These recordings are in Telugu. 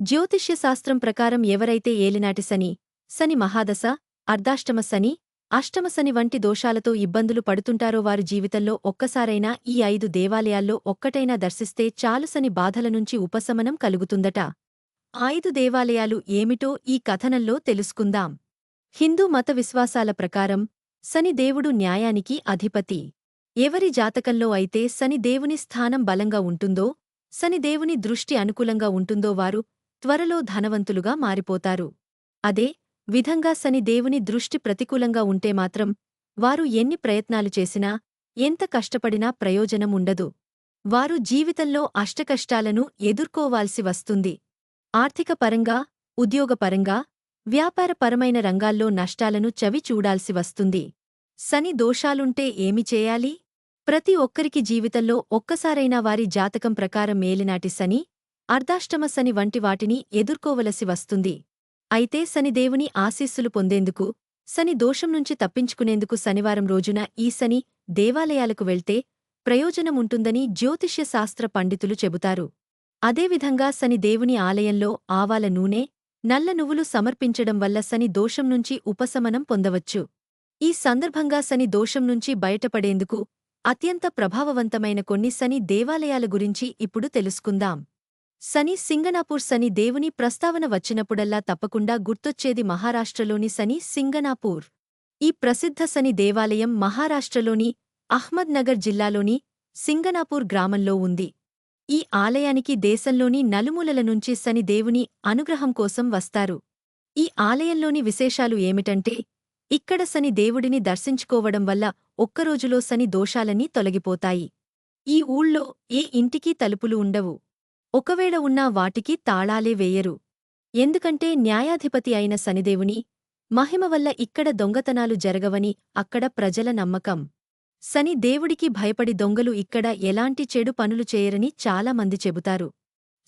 జ్యోతిష్య శాస్త్రం ప్రకారం ఎవరైతే ఏలినాటి శని, శని మహాదశ, అర్ధాష్టమ శని, అష్టమ శని వంటి దోషాలతో ఇబ్బందులు పడుతుంటారో వారి జీవితంలో ఒక్కసారైనా ఈ 5 దేవాలయాల్లో ఒక్కటైనా దర్శిస్తే చాలు శని బాధల నుంచి ఉపశమనం కలుగుతుందట. 5 దేవాలయాలు ఏమిటో ఈ కథనంలో తెలుసుకుందాం. హిందూ మత విశ్వాసాల ప్రకారం శని దేవుడు న్యాయానికి అధిపతి. ఎవరి జాతకంలో అయితే శని దేవుని స్థానం బలంగా ఉంటుందో, శని దేవుని దృష్టి అనుకూలంగా ఉంటుందో వారు త్వరలో ధనవంతులుగా మారిపోతారు. అదే విధంగా శని దేవుని దృష్టి ప్రతికూలంగా ఉంటే మాత్రం వారు ఎన్ని ప్రయత్నాలు చేసినా, ఎంత కష్టపడినా ప్రయోజనం ఉండదు. వారు జీవితంలో అష్టకష్టాలను ఎదుర్కోవాల్సి వస్తుంది. ఆర్థిక పరంగా, ఉద్యోగపరంగా, వ్యాపారపరమైన రంగాల్లో నష్టాలను చవి చూడాల్సి వస్తుంది. శని దోషాలుంటే ఏమి చేయాలి? ప్రతి ఒక్కరికి జీవితంలో ఒక్కసారైనా వారి జాతకం ప్రకారం ఏలినాటి శని, అర్ధాష్టమ శని వంటి వాటిని ఎదుర్కోవలసి వస్తుంది. అయితే శనిదేవుని ఆశీస్సులు పొందేందుకు, శని దోషం నుంచి తప్పించుకునేందుకు శనివారం రోజున ఈ శని దేవాలయాలకు వెళ్తే ప్రయోజనముంటుందని జ్యోతిష్య శాస్త్ర పండితులు చెబుతారు. అదేవిధంగా శని దేవుని ఆలయంలో ఆవాల నూనె, నల్ల నువ్వులు సమర్పించడం వల్ల శని దోషం నుంచి ఉపశమనం పొందవచ్చు. ఈ సందర్భంగా శని దోషం నుంచి బయటపడేందుకు అత్యంత ప్రభావవంతమైన కొన్ని శని దేవాలయాల గురించి ఇప్పుడు తెలుసుకుందాం. శని సింగనాపూర్ శని దేవుని ప్రస్తావన వచ్చినప్పుడల్లా తప్పకుండా గుర్తొచ్చేది మహారాష్ట్రలోని శని సింగనాపూర్. ఈ ప్రసిద్ధ శని దేవాలయం మహారాష్ట్రలోని అహ్మద్ నగర్ జిల్లాలోని సింగనాపూర్ గ్రామంలో ఉంది. ఈ ఆలయానికి దేశంలోని నలుమూలల నుంచి శని దేవుని అనుగ్రహం కోసం వస్తారు. ఈ ఆలయంలోని విశేషాలు ఏమిటంటే, ఇక్కడ శని దేవుడిని దర్శించుకోవడం వల్ల ఒక్కరోజులో శని దోషాలన్నీ తొలగిపోతాయి. ఈ ఊళ్ళో ఏ ఇంటికీ తలుపులు ఉండవు. ఒకవేళ ఉన్నా వాటికి తాళాలే వేయరు. ఎందుకంటే న్యాయాధిపతి అయిన శనిదేవుని మహిమ వల్ల ఇక్కడ దొంగతనాలు జరగవని అక్కడ ప్రజల నమ్మకం. శని దేవుడికి భయపడి దొంగలు ఇక్కడ ఎలాంటి చెడు పనులు చేయరని చాలామంది చెబుతారు.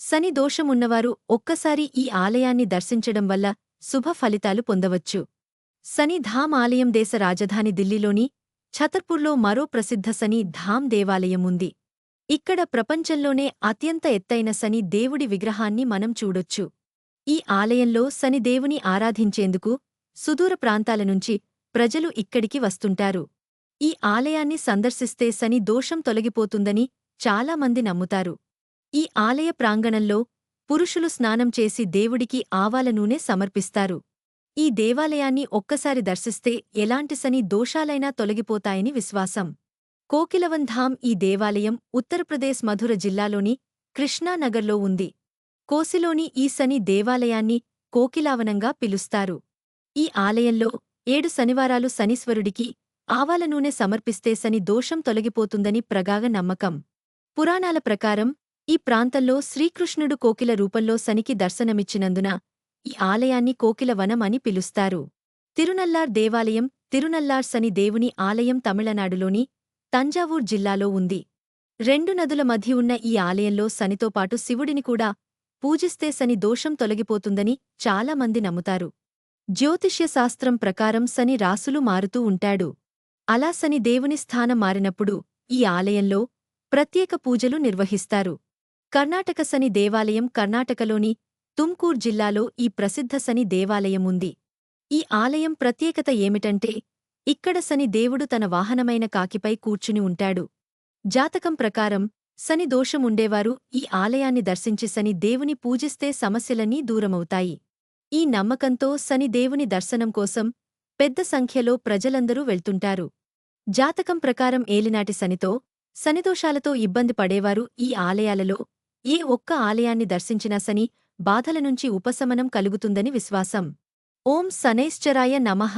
శని దోషమున్నవారు ఒక్కసారి ఈ ఆలయాన్ని దర్శించడం వల్ల శుభ ఫలితాలు పొందవచ్చు. శని ధామ్ ఆలయం దేశ రాజధాని ఢిల్లీలోని ఛతర్పూర్లో మరో ప్రసిద్ధ శని ధామ్ దేవాలయం ఉంది. ఇక్కడ ప్రపంచంలోనే అత్యంత ఎత్తైన శని దేవుడి విగ్రహాన్ని మనం చూడొచ్చు. ఈ ఆలయంలో శని దేవుని ఆరాధించేందుకు సుదూర ప్రాంతాల నుంచి ప్రజలు ఇక్కడికి వస్తుంటారు. ఈ ఆలయాన్ని సందర్శిస్తే శని దోషం తొలగిపోతుందని చాలామంది నమ్ముతారు. ఈ ఆలయ ప్రాంగణంలో పురుషులు స్నానం చేసి దేవుడికి ఆవాల నూనె సమర్పిస్తారు. ఈ దేవాలయాన్ని ఒక్కసారి దర్శిస్తే ఎలాంటి శని దోషాలైనా తొలగిపోతాయని విశ్వాసం. కోకిలవన్ ధామ్ ఈ దేవాలయం ఉత్తరప్రదేశ్ మధుర జిల్లాలోని కృష్ణానగర్లో ఉంది. కోసిలోని ఈ శని దేవాలయాన్ని కోకిలావనంగా పిలుస్తారు. ఈ ఆలయంలో 7 శనివారాలు శనీశ్వరుడికి ఆవాల నూనె సమర్పిస్తే శని దోషం తొలగిపోతుందని ప్రగాఢ నమ్మకం. పురాణాల ప్రకారం ఈ ప్రాంతంలో శ్రీకృష్ణుడు కోకిల రూపంలో శనికి దర్శనమిచ్చినందున ఈ ఆలయాన్ని కోకిలవనం అని పిలుస్తారు. తిరునల్లార్ దేవాలయం తిరునల్లార్ శని దేవుని ఆలయం తమిళనాడులోని తంజావూర్ జిల్లాలో ఉంది. 2 నదుల మధ్య ఉన్న ఈ ఆలయంలో శనితో పాటు శివుడిని కూడా పూజిస్తే శని దోషం తొలగిపోతుందని చాలామంది నమ్ముతారు. జ్యోతిష్య శాస్త్రం ప్రకారం శని రాసులు మారుతూ ఉంటాడు. అలా శని దేవుని స్థానం మారినప్పుడు ఈ ఆలయంలో ప్రత్యేక పూజలు నిర్వహిస్తారు. కర్ణాటక శని దేవాలయం కర్ణాటకలోని తుమ్కూర్ జిల్లాలో ఈ ప్రసిద్ధ శని దేవాలయం ఉంది. ఈ ఆలయం ప్రత్యేకత ఏమిటంటే, ఇక్కడ శని దేవుడు తన వాహనమైన కాకిపై కూర్చుని ఉంటాడు. జాతకం ప్రకారం శని దోషముండేవారు ఈ ఆలయాన్ని దర్శించి శని దేవుని పూజిస్తే సమస్యలన్నీ దూరమవుతాయి. ఈ నమ్మకంతో శని దేవుని దర్శనం కోసం పెద్ద సంఖ్యలో ప్రజలందరూ వెళ్తుంటారు. జాతకం ప్రకారం ఏలినాటి శనితో, శనిదోషాలతో ఇబ్బంది పడేవారు ఈ ఆలయాలలో ఏ ఒక్క ఆలయాన్ని దర్శించినా శని బాధల నుంచి ఉపశమనం కలుగుతుందని విశ్వాసం. ఓం శనైశ్చరాయ నమః.